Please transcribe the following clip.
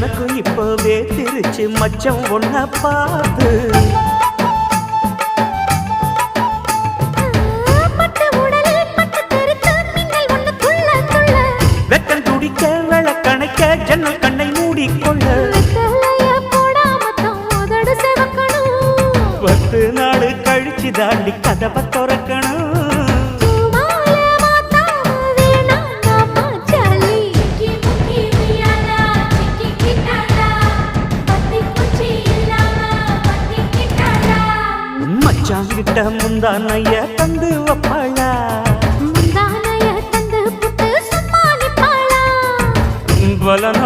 எனக்கும் இப்பவே திருச்சி மச்சம் ஒன்ன பார்த்து வெக்கம் துடிக்க விளக்கணைக்க ஜன்னல் கண்ணை மூடிக்கொள்ள 10 நாள் கழிச்சு தாண்டி கதவை திறக்கணும் மச்சாங்கிட்ட முந்தானைய தந்து வப்பாளா பல நாள்